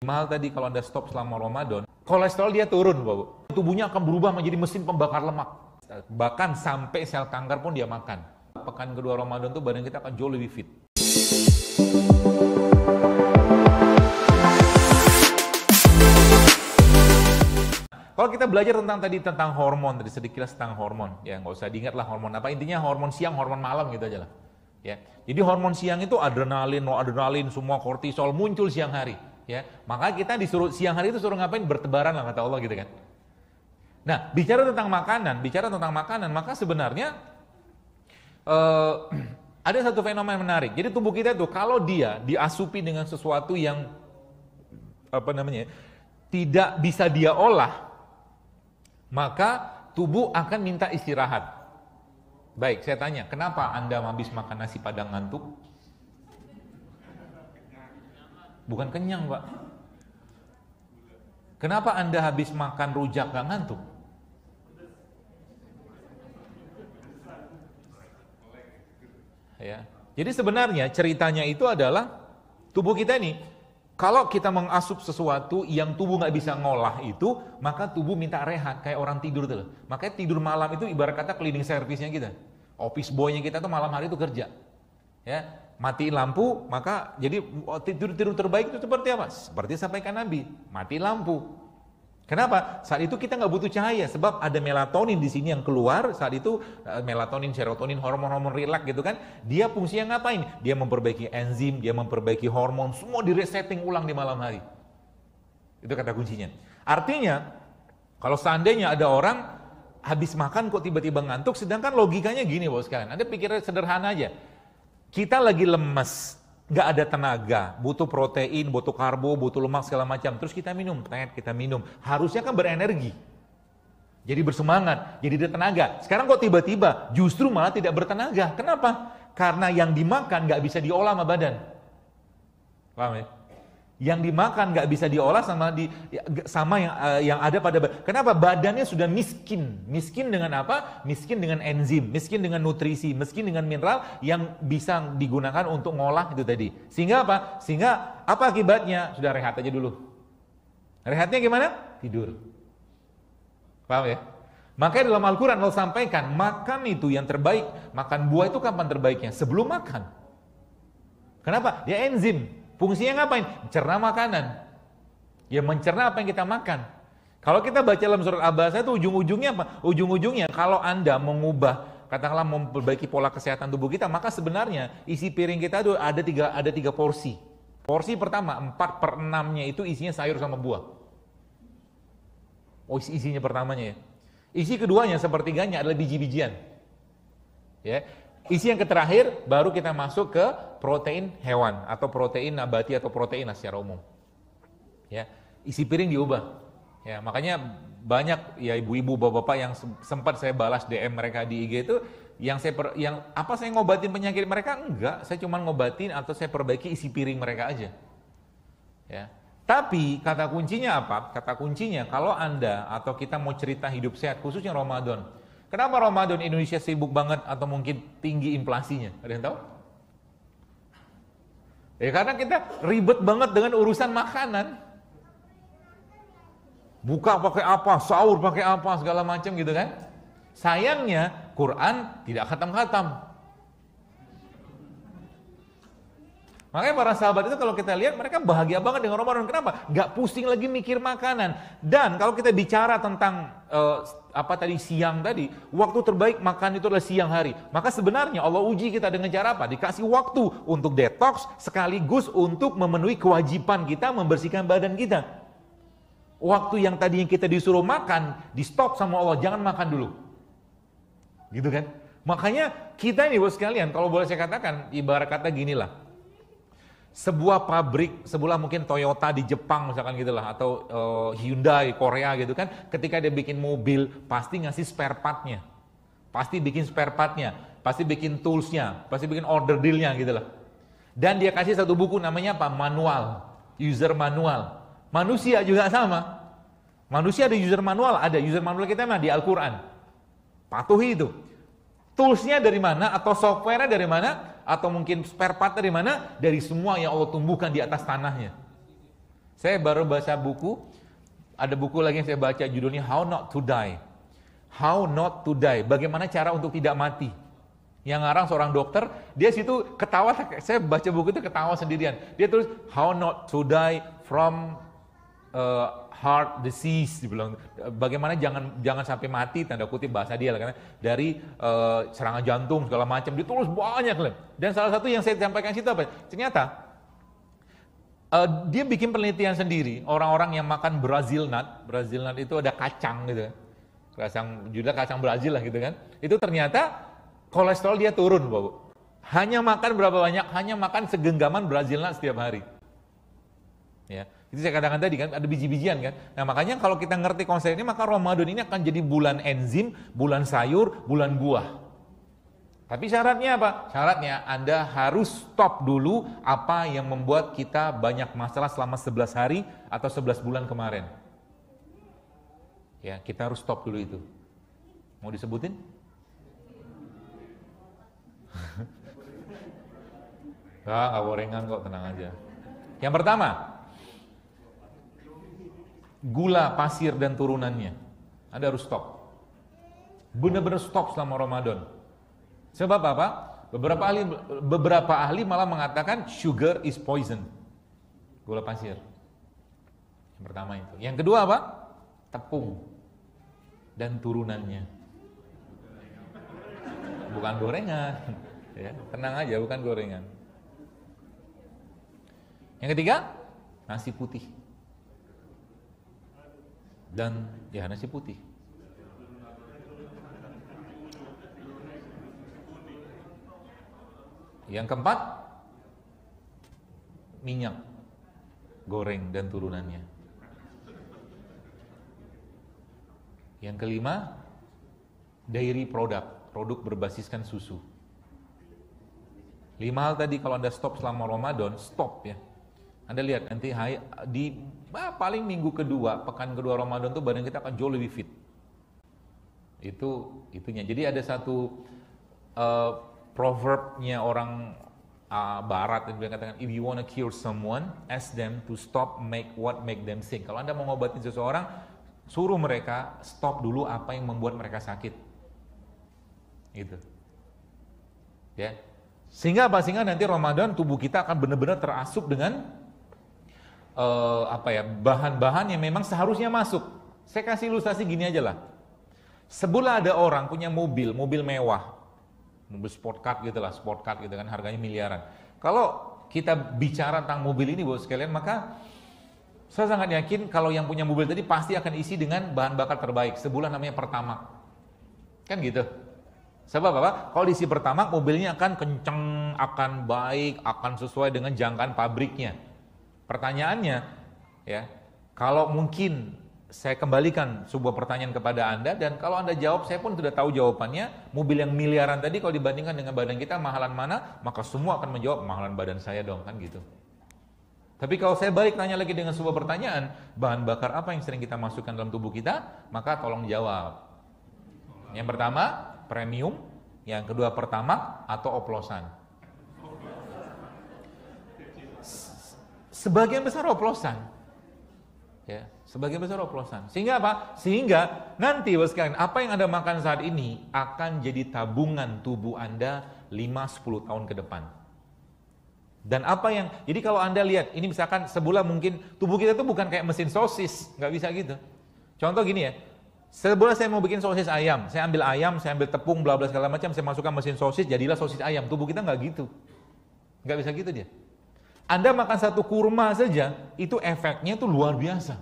Mahal tadi kalau Anda stop selama Ramadan, kolesterol dia turun, Bapak. Tubuhnya akan berubah menjadi mesin pembakar lemak. Bahkan sampai sel kanker pun dia makan. Pekan kedua Ramadan tuh badan kita akan jauh lebih fit. Kalau kita belajar tentang hormon, tadi sedikit tentang hormon, ya nggak usah diingat lah hormon apa, intinya hormon siang, hormon malam gitu aja lah. Ya, jadi hormon siang itu adrenalin, noradrenalin, semua kortisol muncul siang hari. Ya, maka kita disuruh siang hari itu suruh ngapain? Bertebaran lah kata Allah gitu kan. Nah, bicara tentang makanan, maka sebenarnya ada satu fenomena menarik. Jadi tubuh kita tuh kalau dia diasupi dengan sesuatu yang tidak bisa dia olah, maka tubuh akan minta istirahat. Baik, saya tanya, kenapa Anda habis makan nasi padang ngantuk? Bukan kenyang, Pak. Kenapa Anda habis makan rujak gak ngantuk? Ya. Jadi sebenarnya ceritanya itu adalah tubuh kita ini, kalau kita mengasup sesuatu yang tubuh nggak bisa ngolah itu, maka tubuh minta rehat, kayak orang tidur tuh. Makanya tidur malam itu ibarat kata cleaning service-nya kita. Office boy-nya kita tuh malam hari itu kerja. Ya, matiin lampu, maka jadi tidur terbaik itu seperti apa? Seperti sampaikan Nabi, mati lampu. Kenapa? Saat itu kita nggak butuh cahaya, sebab ada melatonin di sini yang keluar. Saat itu melatonin, serotonin, hormon-hormon rileks gitu kan. Dia fungsinya ngapain? Dia memperbaiki enzim, dia memperbaiki hormon, semua diresetting ulang di malam hari. Itu kata kuncinya. Artinya, kalau seandainya ada orang habis makan kok tiba-tiba ngantuk, sedangkan logikanya gini bos sekalian. Anda pikir sederhana aja. Kita lagi lemes, nggak ada tenaga, butuh protein, butuh karbo, butuh lemak segala macam. Terus kita minum, harusnya kan berenergi. Jadi bersemangat, jadi ada tenaga. Sekarang kok tiba-tiba justru malah tidak bertenaga. Kenapa? Karena yang dimakan nggak bisa diolah sama badan. Paham ya? Yang dimakan nggak bisa diolah sama yang ada pada badan. Kenapa? Badannya sudah miskin. Miskin dengan apa? Miskin dengan enzim, miskin dengan nutrisi, miskin dengan mineral yang bisa digunakan untuk ngolah itu tadi. Sehingga apa? Sehingga apa akibatnya? Sudah rehat aja dulu. Rehatnya gimana? Tidur. Paham ya? Makanya dalam Al-Quran Allah sampaikan, makan itu yang terbaik. Makan buah itu kapan terbaiknya? Sebelum makan. Kenapa? Dia enzim. Fungsinya ngapain? Mencerna makanan. Ya mencerna apa yang kita makan. Kalau kita baca dalam surat Abasa itu ujung-ujungnya apa? Ujung-ujungnya kalau Anda mengubah, katakanlah memperbaiki pola kesehatan tubuh kita, maka sebenarnya isi piring kita itu ada tiga porsi. Porsi pertama 4/6-nya itu isinya sayur sama buah. Oh, isinya pertamanya ya. Isi keduanya sepertiganya adalah biji-bijian. Ya. Isi yang terakhir baru kita masuk ke protein hewan atau protein nabati atau protein secara umum. Ya, isi piring diubah. Ya, makanya banyak ya ibu-ibu, bapak-bapak yang sempat saya balas DM mereka di IG itu yang saya ngobatin penyakit mereka? Enggak, saya cuma ngobatin atau saya perbaiki isi piring mereka aja. Ya. Tapi kata kuncinya apa? Kata kuncinya kalau Anda atau kita mau cerita hidup sehat khususnya Ramadan. Kenapa Ramadan Indonesia sibuk banget atau mungkin tinggi inflasinya? Ada yang tahu? Ya karena kita ribet banget dengan urusan makanan. Buka pakai apa, sahur pakai apa, segala macam gitu kan. Sayangnya Quran tidak khatam-khatam. Makanya para sahabat itu kalau kita lihat mereka bahagia banget dengan Ramadan. Kenapa? Gak pusing lagi mikir makanan. Dan kalau kita bicara tentang siang tadi, waktu terbaik makan itu adalah siang hari. Maka sebenarnya Allah uji kita dengan cara apa? Dikasih waktu untuk detox sekaligus untuk memenuhi kewajiban kita membersihkan badan kita. Waktu yang tadinya kita disuruh makan, di stop sama Allah, jangan makan dulu. Gitu kan? Makanya kita ini bos sekalian, kalau boleh saya katakan, ibarat kata ginilah. Sebuah pabrik, sebuah mungkin Toyota di Jepang misalkan gitulah, atau Hyundai Korea gitu kan, ketika dia bikin mobil pasti ngasih spare partnya, pasti bikin spare partnya, pasti bikin toolsnya, pasti bikin order dealnya gitulah. Dan dia kasih satu buku namanya apa? Manual, user manual. Manusia juga sama. Manusia ada user manual, kita mah di Al-Quran. Patuhi itu. Toolsnya dari mana atau softwarenya dari mana? Atau mungkin spare part dari mana? Dari semua yang Allah tumbuhkan di atas tanahnya. Saya baru baca buku, ada buku lagi yang saya baca judulnya How Not to Die. How Not to Die, bagaimana cara untuk tidak mati. Yang ngarang seorang dokter, dia situ ketawa, saya baca buku itu ketawa sendirian. Dia tulis How Not to Die from heart disease, dibilang bagaimana jangan sampai mati, tanda kutip bahasa dia lah, karena dari serangan jantung segala macam, ditulis banyak lah. Dan salah satu yang saya sampaikan situ apa? Ternyata dia bikin penelitian sendiri, orang-orang yang makan Brazil nut itu ada kacang gitu kan, judulnya kacang Brazil lah gitu kan, itu ternyata kolesterol dia turun, Bapak. Hanya makan berapa banyak? Hanya makan segenggaman Brazil nut setiap hari. Ya, itu saya katakan tadi kan, ada biji-bijian kan. Nah makanya kalau kita ngerti konsep ini, maka Ramadan ini akan jadi bulan enzim, bulan sayur, bulan buah. Tapi syaratnya apa? Syaratnya Anda harus stop dulu apa yang membuat kita banyak masalah selama 11 hari atau 11 bulan kemarin. Ya, kita harus stop dulu itu. Mau disebutin? Nggak gorengan kok, tenang aja. Yang pertama, gula, pasir, dan turunannya. Anda harus stop. Benar-benar stop selama Ramadan. Sebab apa? Beberapa ahli malah mengatakan sugar is poison. Gula pasir. Yang pertama itu. Yang kedua apa? Tepung dan turunannya. Bukan gorengan. Ya, tenang aja, bukan gorengan. Yang ketiga, nasi putih. Dan ya nasi putih. Yang keempat, minyak goreng dan turunannya. Yang kelima, dairy product, produk berbasiskan susu. 5 hal tadi kalau Anda stop selama Ramadan, stop ya. Anda lihat nanti paling minggu kedua, pekan kedua Ramadan tuh badan kita akan jauh lebih fit. Itunya. Jadi ada satu proverbnya orang barat yang katakan, if you want to cure someone, ask them to stop what make them sick. Kalau Anda mau ngobatin seseorang, suruh mereka stop dulu apa yang membuat mereka sakit. Gitu. Ya. Sehingga nanti Ramadan tubuh kita akan benar-benar terasup dengan bahan-bahan yang memang seharusnya masuk. Saya kasih ilustrasi gini aja lah. Sebulan ada orang punya mobil mewah. Mobil sport car gitu kan, harganya miliaran. Kalau kita bicara tentang mobil ini Bapak sekalian, maka saya sangat yakin kalau yang punya mobil tadi pasti akan isi dengan bahan bakar terbaik. Sebulan namanya Pertamax. Kan gitu. Sebab apa? Kalau diisi Pertamax, mobilnya akan kenceng, akan baik, akan sesuai dengan jangkaan pabriknya. Pertanyaannya, ya, kalau mungkin saya kembalikan sebuah pertanyaan kepada Anda, dan kalau Anda jawab, saya pun sudah tahu jawabannya. Mobil yang miliaran tadi kalau dibandingkan dengan badan kita, mahalan mana? Maka semua akan menjawab, mahalan badan saya dong, kan gitu. Tapi kalau saya balik tanya lagi dengan sebuah pertanyaan, bahan bakar apa yang sering kita masukkan dalam tubuh kita? Maka tolong jawab. Yang pertama, premium. Yang kedua, Pertamax atau oplosan. Sebagian besar oplosan. Ya, sebagian besar oplosan. Sehingga apa? Sehingga nanti Bapak sekalian, apa yang Anda makan saat ini akan jadi tabungan tubuh Anda 5-10 tahun ke depan. Dan jadi kalau Anda lihat, ini misalkan sebulan mungkin tubuh kita tuh bukan kayak mesin sosis, nggak bisa gitu. Contoh gini ya, sebulan saya mau bikin sosis ayam, saya ambil tepung, bla bla segala macam, saya masukkan mesin sosis, jadilah sosis ayam. Tubuh kita nggak gitu, nggak bisa gitu dia. Anda makan satu kurma saja, itu efeknya tuh luar biasa.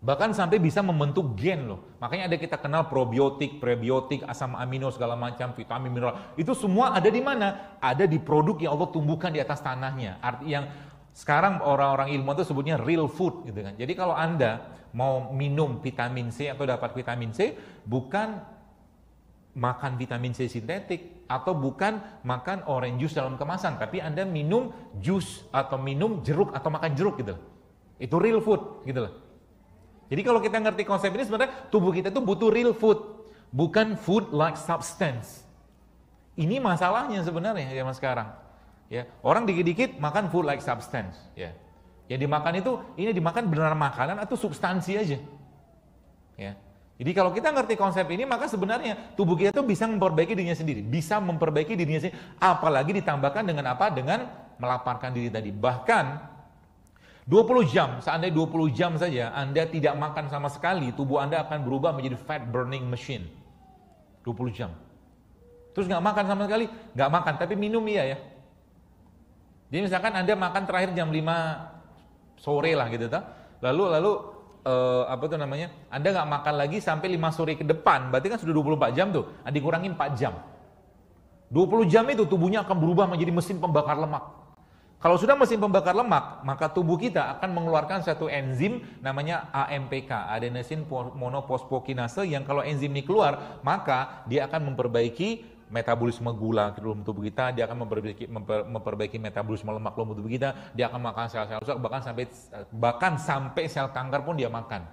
Bahkan sampai bisa membentuk gen loh. Makanya ada kita kenal probiotik, prebiotik, asam amino segala macam, vitamin, mineral. Itu semua ada di mana? Ada di produk yang Allah tumbuhkan di atas tanahnya. Arti yang sekarang orang-orang ilmuwan itu sebutnya real food gitu kan. Jadi kalau Anda mau minum vitamin C atau dapat vitamin C, bukan makan vitamin C sintetik atau bukan makan orange juice dalam kemasan, tapi Anda minum jus atau minum jeruk atau makan jeruk gitu. Itu real food gitu loh. Jadi kalau kita ngerti konsep ini, sebenarnya tubuh kita itu butuh real food, bukan food like substance. Ini masalahnya sebenarnya zaman sekarang. Ya, orang dikit-dikit makan food like substance, ya. Yang dimakan itu, ini dimakan benar makanan atau substansi aja. Ya. Jadi kalau kita ngerti konsep ini, maka sebenarnya tubuh kita tuh bisa memperbaiki dirinya sendiri. Bisa memperbaiki dirinya sendiri. Apalagi ditambahkan dengan apa? Dengan melaparkan diri tadi. Bahkan 20 jam, seandainya 20 jam saja Anda tidak makan sama sekali, tubuh Anda akan berubah menjadi fat burning machine. 20 jam. Terus nggak makan sama sekali? Nggak makan, tapi minum iya ya. Jadi misalkan Anda makan terakhir jam 5 sore lah gitu, lalu Anda nggak makan lagi sampai 5 sore ke depan, berarti kan sudah 24 jam tuh, dikurangin 4 jam. 20 jam itu tubuhnya akan berubah menjadi mesin pembakar lemak. Kalau sudah mesin pembakar lemak, maka tubuh kita akan mengeluarkan satu enzim namanya AMPK, adenosine monofosfokinase, yang kalau enzim ini keluar, maka dia akan memperbaiki metabolisme gula ke dalam tubuh kita, dia akan memperbaiki metabolisme lemak dalam tubuh kita, dia akan makan sel-sel rusak, bahkan sampai sel kanker pun dia makan.